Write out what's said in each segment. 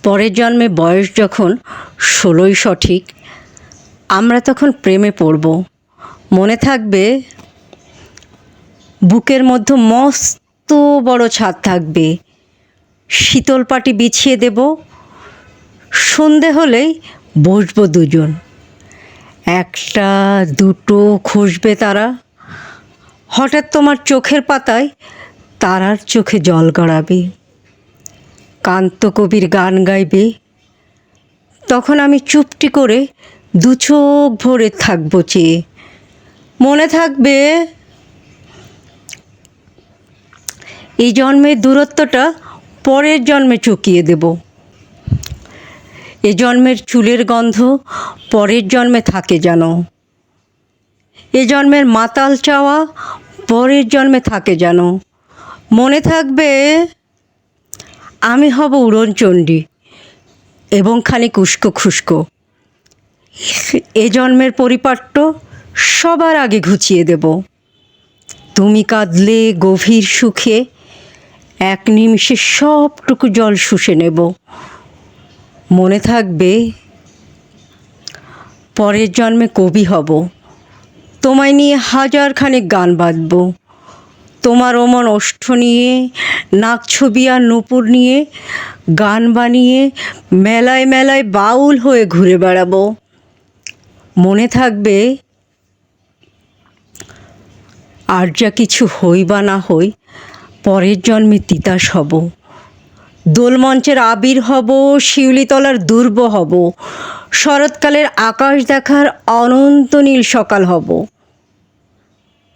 পরের জন্মে বয়স যখন 16ই সঠিক, আমরা তখন প্রেমে পড়ব। মনে থাকবে বুকের মধ্যে মস্ত বড় ছাদ থাকবে, শীতল পাটি বিছিয়ে দেব, সন্ধে হলেই বসবো দুজন, একটা দুটো খসবে তারা, হঠাৎ তোমার চোখের পাতায় তারার চোখে জল গড়াবে, কান্ত কবির গান গাইবে, তখন আমি চুপটি করে দু চোখ ভরে থাকবো চেয়ে। মনে থাকবে এই জন্মের দূরত্বটা পরের জন্মে চুকিয়ে দেব, এ জন্মের চুলের গন্ধ পরের জন্মে থাকে যেন, এ জন্মের মাতাল চাওয়া পরের জন্মে থাকে যেন। মনে থাকবে আমি হব উড়নচণ্ডী এবং খানিক উস্কো খুস্কো, এ জন্মের পরিপাট্য সবার আগে ঘুচিয়ে দেব, তুমি কাঁদলে গভীর সুখে এক নিমিষে সবটুকু জল শুষে নেব। মনে থাকবে পরের জন্মে কবি হব, তোমায় নিয়ে হাজারখানেক গান বাঁধব, তোমার অমন ওষ্ঠ নিয়ে, নাক ছবি আর নূপুর নিয়ে গান বানিয়ে মেলায় মেলায় বাউল হয়ে ঘুরে বেড়াবো। মনে থাকবে আর যা কিছু হই বা না হই, পরের জন্মে তিতাস হব, দোলমঞ্চের আবির হব, শিউলিতলার দুর্ব হব, শরৎকালের আকাশ দেখার অনন্ত নীল সকাল হব।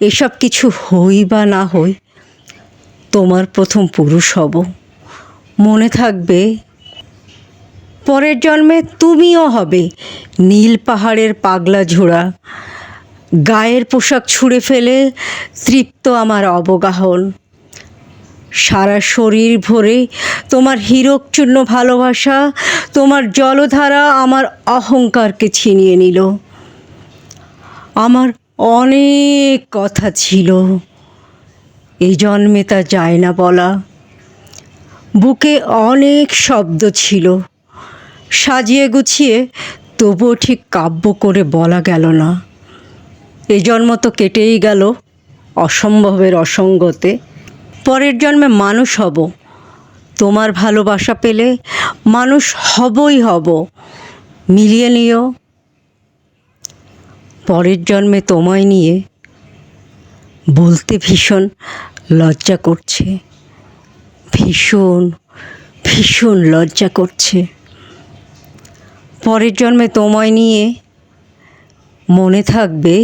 এসব কিছু হই বা না হই, তোমার প্রথম পুরুষ হব। মনে থাকবে পরের জন্মে তুমিও হবে নীল পাহাড়ের পাগলা ঝোড়া, গায়ের পোশাক ছুঁড়ে ফেলে তৃপ্ত আমার অবগাহন, সারা শরীর ভরে তোমার হীরকচূর্ণ ভালোবাসা, তোমার জলধারা আমার অহংকারকে ছিনিয়ে নিল। আমার অনেক কথা ছিল, এই জন্মে তা যায় না বলা, বুকে অনেক শব্দ ছিল, সাজিয়ে গুছিয়ে তবুও ঠিক কাব্য করে বলা গেল না। এ জন্ম তো কেটেই গেল অসম্ভবের অসঙ্গতে, পরের জন্মে মানুষ হব, তোমার ভালোবাসা পেলে মানুষ হবই হব, মিলিয়ে নিও। পরের জন্মে তোমায় নিয়ে বলতে ভীষণ লজ্জা করছে, ভীষণ ভীষণ লজ্জা করছে। পরের জন্মে তোমায় নিয়ে মনে থাকবে